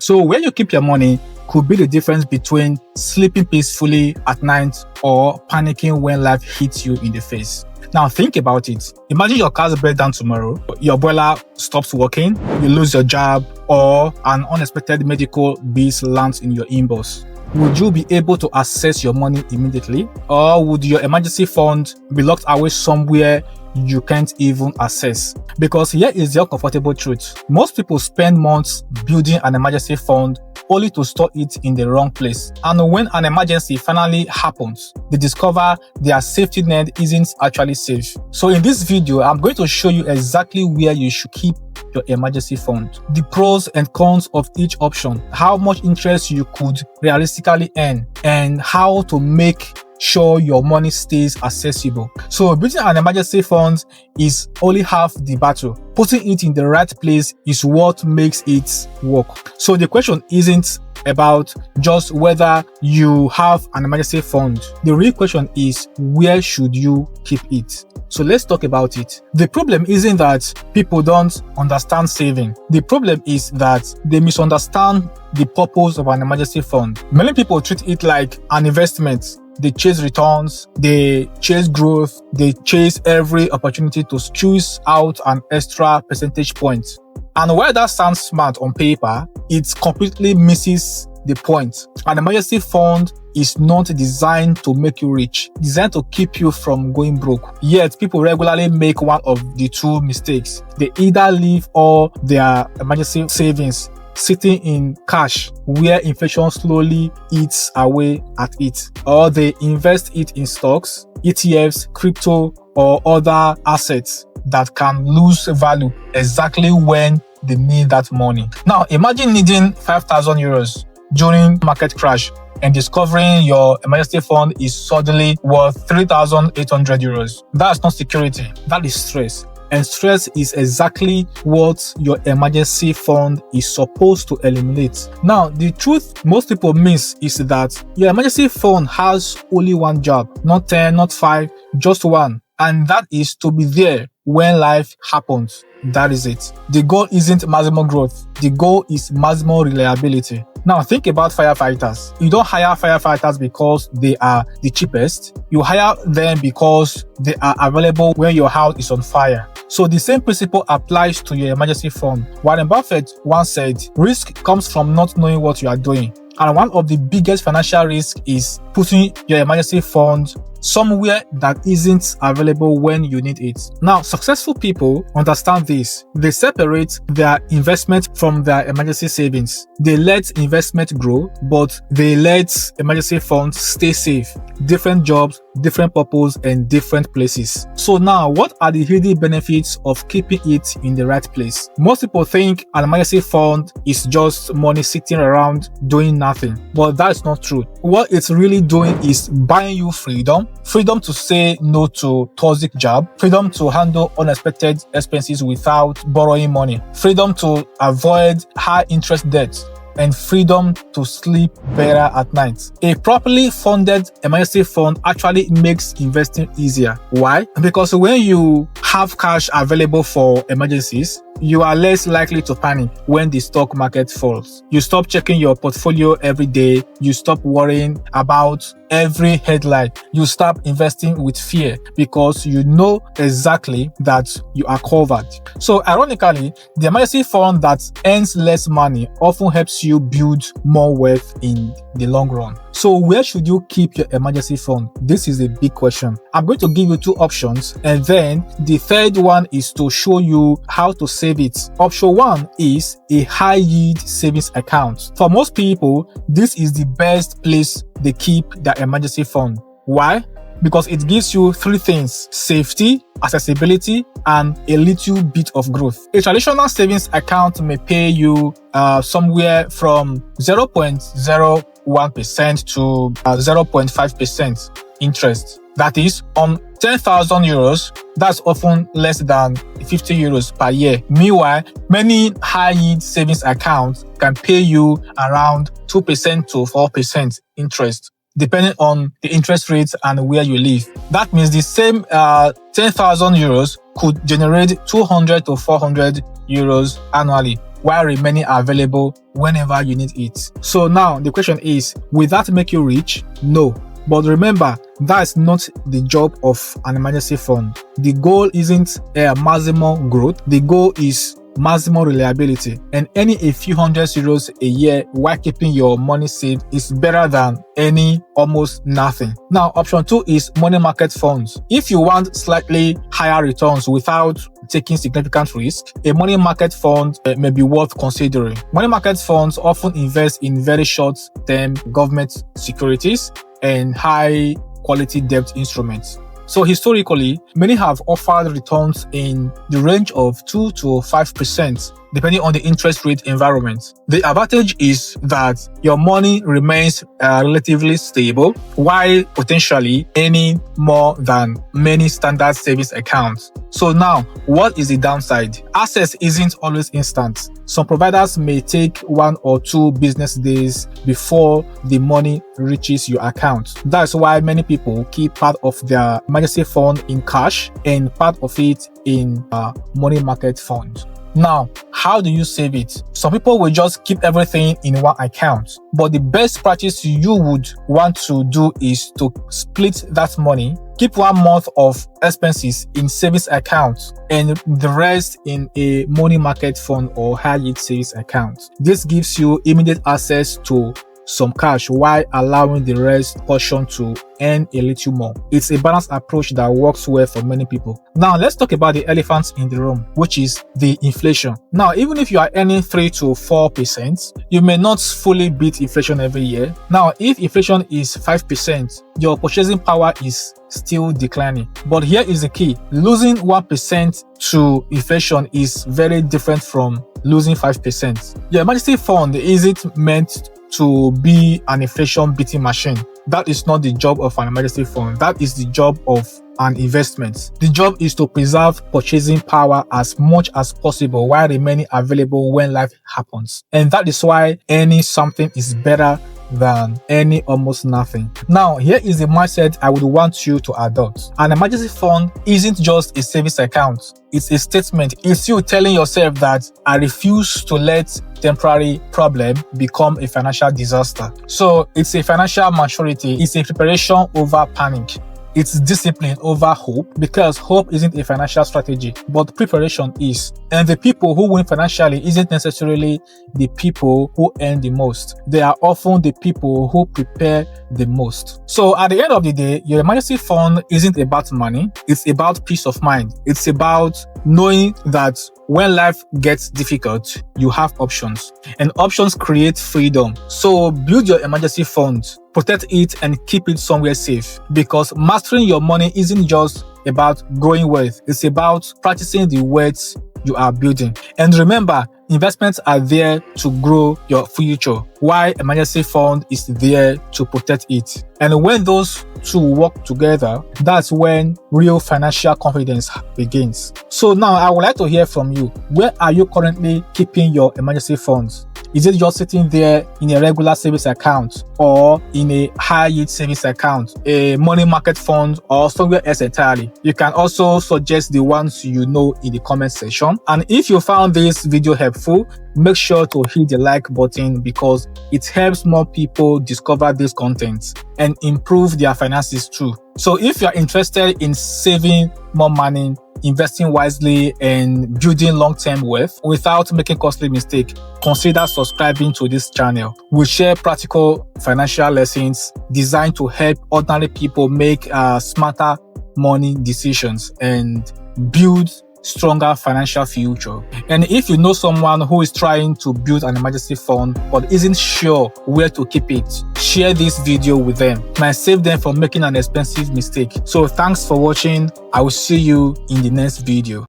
So where you keep your money could be the difference between sleeping peacefully at night or panicking when life hits you in the face. Now think about it. Imagine your car's breaks down tomorrow, your boiler stops working, you lose your job, or an unexpected medical bill lands in your inbox. Would you be able to access your money immediately? Or would your emergency fund be locked away somewhere you can't even access? Because here is the uncomfortable truth. Most people spend months building an emergency fund only to store it in the wrong place. And when an emergency finally happens, they discover their safety net isn't actually safe. So in this video, I'm going to show you exactly where you should keep your emergency fund, the pros and cons of each option, how much interest you could realistically earn, and how to make sure your money stays accessible. So building an emergency fund is only half the battle. Putting it in the right place is what makes it work. So the question isn't about just whether you have an emergency fund. The real question is, where should you keep it? So let's talk about it. The problem isn't that people don't understand saving. The problem is that they misunderstand the purpose of an emergency fund. Many people treat it like an investment. They chase returns, they chase growth, they chase every opportunity to squeeze out an extra percentage point. And while that sounds smart on paper, it completely misses the point. An emergency fund is not designed to make you rich, designed to keep you from going broke. Yet people regularly make one of the two mistakes. They either leave all their emergency savings sitting in cash where inflation slowly eats away at it, or they invest it in stocks, ETFs, crypto, or other assets that can lose value exactly when they need that money. Now imagine needing 5,000 euros during market crash and discovering your emergency fund is suddenly worth 3,800 euros. That's not security, that is stress. And stress is exactly what your emergency fund is supposed to eliminate. Now, the truth most people miss is that your emergency fund has only one job, not 10, not 5, just one. And that is to be there when life happens. That is it. The goal isn't maximum growth. The goal is maximum reliability. Now think about firefighters. You don't hire firefighters because they are the cheapest. You hire them because they are available when your house is on fire. So the same principle applies to your emergency fund. Warren Buffett once said, risk comes from not knowing what you are doing. And one of the biggest financial risks is putting your emergency fund somewhere that isn't available when you need it. Now, successful people understand this. They separate their investment from their emergency savings. They let investment grow, but they let emergency funds stay safe. Different jobs, different purpose, and different places. So now, what are the hidden benefits of keeping it in the right place? Most people think an emergency fund is just money sitting around doing nothing, but that's not true. What it's really doing is buying you freedom to say no to toxic job, freedom to handle unexpected expenses without borrowing money, freedom to avoid high interest debt, and freedom to sleep better at night. A properly funded emergency fund actually makes investing easier. Why? Because when you have cash available for emergencies, you are less likely to panic when the stock market falls. You stop checking your portfolio every day. You stop worrying about every headline. You stop investing with fear because you know exactly that you are covered. So ironically, the emergency fund that earns less money often helps you build more wealth in the long run. So where should you keep your emergency fund? This is a big question. I'm going to give you two options, and then the third one is to show you how to save it. Option one is a high yield savings account. For most people, this is the best place they keep their emergency fund. Why? Because it gives you three things: safety, accessibility, and a little bit of growth. A traditional savings account may pay you somewhere from 0.01% to 0.5% interest. That is, on 10,000 euros, that's often less than 50 euros per year. Meanwhile, many high-yield savings accounts can pay you around 2% to 4% interest, depending on the interest rates and where you live. That means the same 10,000 euros could generate 200 to 400 euros annually. while remaining available whenever you need it. So now the question is, will that make you rich? No. But remember, that's not the job of an emergency fund. The goal isn't maximum growth. The goal is maximum reliability, and earning a few €100 a year while keeping your money safe is better than any almost nothing. Now, option 2 is money market funds. If you want slightly higher returns without taking significant risk, a money market fund may be worth considering. Money market funds often invest in very short-term government securities and high quality debt instruments. So historically, many have offered returns in the range of 2 to 5%, depending on the interest rate environment. The advantage is that your money remains relatively stable, while potentially earning more than many standard savings accounts. So now, what is the downside? Access isn't always instant. Some providers may take 1 or 2 business days before the money reaches your account. That's why many people keep part of their emergency fund in cash and part of it in a money market fund. Now, how do you save it? Some people will just keep everything in one account, but the best practice you would want to do is to split that money. Keep 1 month of expenses in savings account and the rest in a money market fund or high yield savings account. This gives you immediate access to some cash while allowing the rest portion to earn a little more. It's a balanced approach that works well for many people. Now let's talk about the elephant in the room, which is the inflation. Now, even if you are earning 3 to 4%, you may not fully beat inflation every year. Now, if inflation is 5%, your purchasing power is still declining. But here is the key. Losing 1% to inflation is very different from losing 5%. Your emergency fund isn't meant to be an inflation beating machine. That is not the job of an emergency fund. That is the job of an investment. The job is to preserve purchasing power as much as possible while remaining available when life happens. And that is why earning something is better than any almost nothing. Now, here is the mindset I would want you to adopt. An emergency fund isn't just a savings account. It's a statement. It's you telling yourself that I refuse to let temporary problem become a financial disaster. So it's a financial maturity. It's a preparation over panic. It's discipline over hope, because hope isn't a financial strategy, but preparation is. And the people who win financially isn't necessarily the people who earn the most. They are often the people who prepare the most. So at the end of the day, your emergency fund isn't about money. It's about peace of mind. It's about knowing that when life gets difficult, you have options, and options create freedom. So build your emergency fund, protect it, and keep it somewhere safe, because mastering your money isn't just about growing wealth. It's about practicing the wealth you are building. And remember, investments are there to grow your future, while emergency fund is there to protect it. And when those two work together, that's when real financial confidence begins. So now I would like to hear from you. Where are you currently keeping your emergency funds? Is it just sitting there in a regular savings account, or in a high yield savings account, a money market fund, or somewhere else entirely? You can also suggest the ones you know in the comment section. And if you found this video helpful, make sure to hit the like button, because it helps more people discover this content and improve their finances too. So if you're interested in saving more money, investing wisely, and building long-term wealth without making costly mistakes, consider subscribing to this channel. We share practical financial lessons designed to help ordinary people make smarter money decisions and build stronger financial future. And if you know someone who is trying to build an emergency fund but isn't sure where to keep it, share this video with them. It might save them from making an expensive mistake. So thanks for watching. I will see you in the next video.